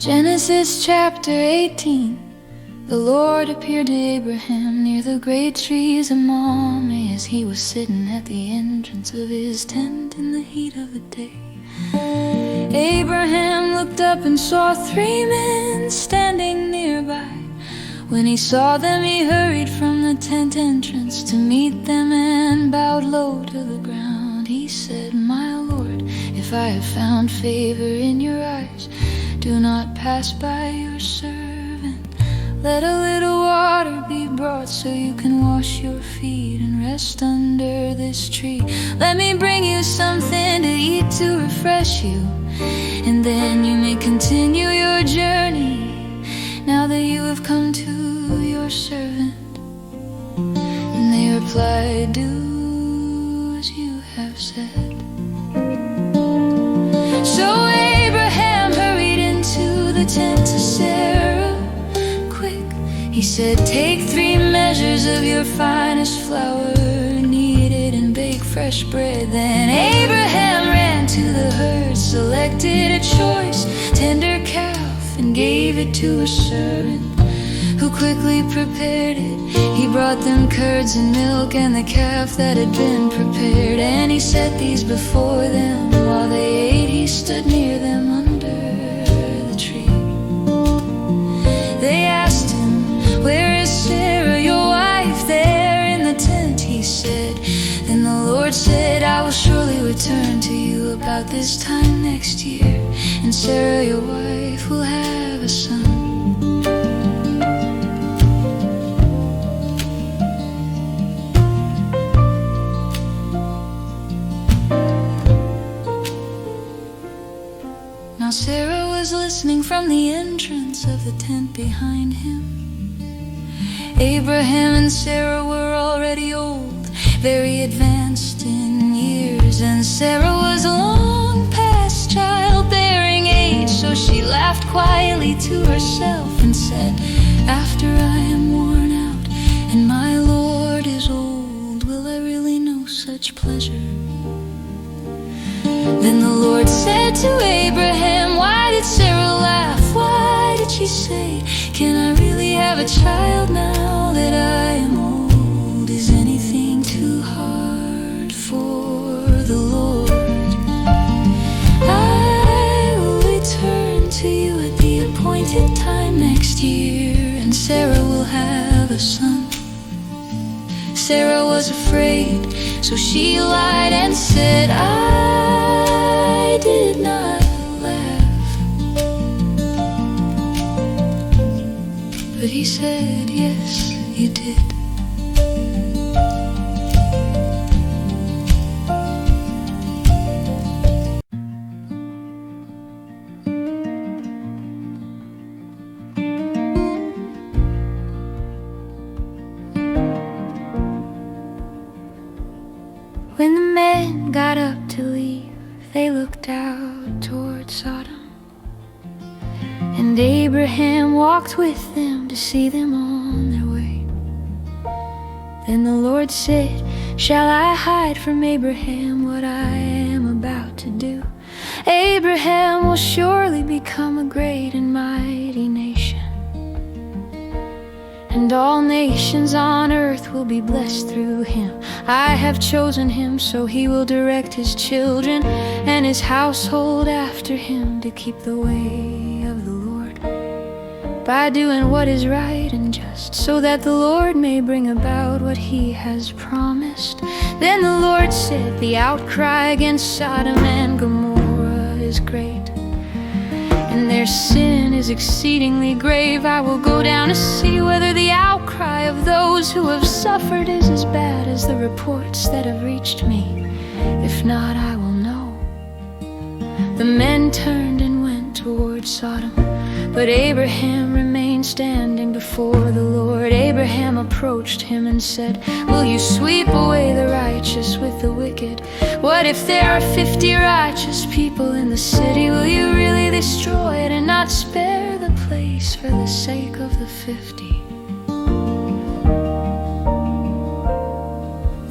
Genesis chapter 18. The Lord appeared to Abraham near the great trees of Mamre as he was sitting at the entrance of his tent in the heat of the day. Abraham looked up and saw 3 men standing nearby. When he saw them, he hurried from the tent entrance to meet them and bowed low to the ground. He said, "My Lord, if I have found favor in your eyes, do not pass by your servant. Let a little water be brought so you can wash your feet and rest under this tree. Let me bring you something to eat to refresh you, and then you may continue your journey, now that you have come to your servant." And they replied, "Do as you have said." So Abraham hurried into the tent to Sarah. Quick, he said, "Take 3 measures of your finest flour, knead it and bake fresh bread." Then Abraham ran to the herd, selected a choice, tender calf, and gave it to a servant, who quickly prepared it. He brought them curds and milk and the calf that had been prepared, and he set these before them. While they ate, he stood near them under the tree. They asked him, "Where is Sarah, your wife?" "There in the tent," he said. Then the Lord said, "I will surely return to you about this time next year, and Sarah, your wife, will have a son." Now Sarah was listening from the entrance of the tent behind him. Abraham and Sarah were already old, very advanced in years, and Sarah was long past childbearing age. So she laughed quietly to herself and said, "After I am worn out and my Lord is old, will I really know such pleasure?" Then the Lord said to Abraham, "Why did Sarah laugh? Why did she say, 'Can I really have a child now that I am old?' Is anything too hard for the Lord? I will return to you at the appointed time next year, and Sarah will have a son." Sarah was afraid, so she lied and said, "I did not laugh." But he said, "Yes, you did." When the men got up to leave, they looked out toward Sodom, and Abraham walked with them to see them on their way. Then the Lord said, "Shall I hide from Abraham what I am about to do? Abraham will surely become a great and mighty nation, and all nations on earth will be blessed through him. I have chosen him so he will direct his children and his household after him to keep the way of the Lord, by doing what is right and just, so that the Lord may bring about what he has promised." Then the Lord said, "The outcry against Sodom and Gomorrah is great, and their sin is exceedingly grave. I will go down to see whether the outcry of those who have suffered is as bad as the reports that have reached me. If not, I will know." The men turned and went toward Sodom, but Abraham remained standing before the Lord. Abraham approached him and said, "Will you sweep away the righteous with the wicked? What if there are 50 righteous people in the city? Will you really destroy it and not spare the place for the sake of the 50?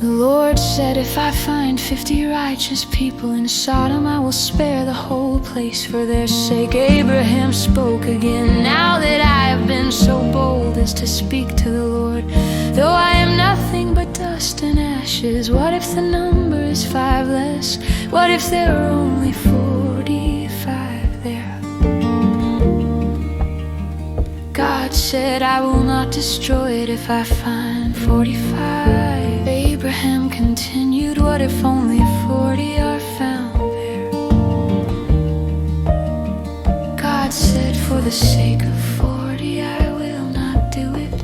The Lord said, if I find 50 righteous people in Sodom, I will spare the whole place for their sake. Abraham spoke again, now that I have been so bold as to speak to the Lord. Though I am nothing but dust and ashes, what if the number is 5 less? What if there are only 45 there? God said, I will not destroy it if I find 45. Abraham continued, what if only 40 are found there? God said, for the sake of 40 I will not do it.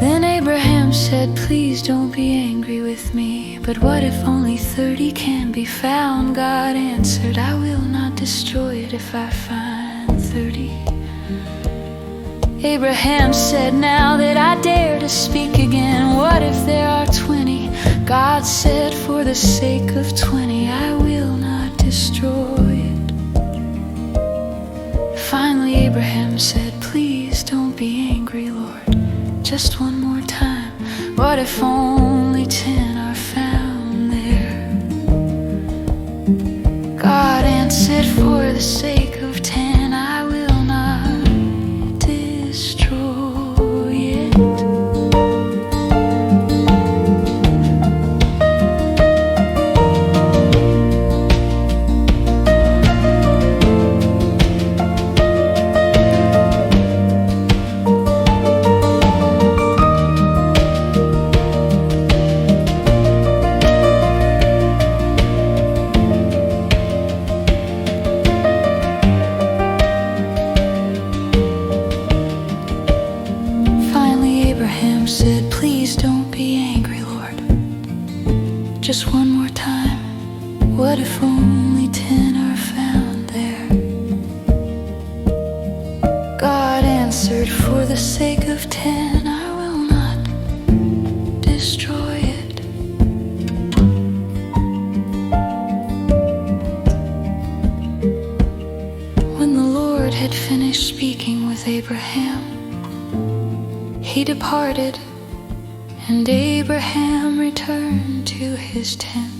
Then Abraham said, please don't be angry with me, but what if only 30 can be found? God answered, I will not destroy it if I find 30. Abraham said, now that I dare to speak again, what if there are 20? God said, for the sake of 20 I will not destroy it. Finally Abraham said, please don't be angry, Lord, just one more time. What if only 10 are found there? God answered, for the sake of 10 I will not destroy it. Abraham said, please don't be angry, Lord, just one more time. What if only 10 are found there? God answered, for the sake of 10 I will not destroy it. When the Lord had finished speaking with Abraham, he departed, and Abraham returned to his tent.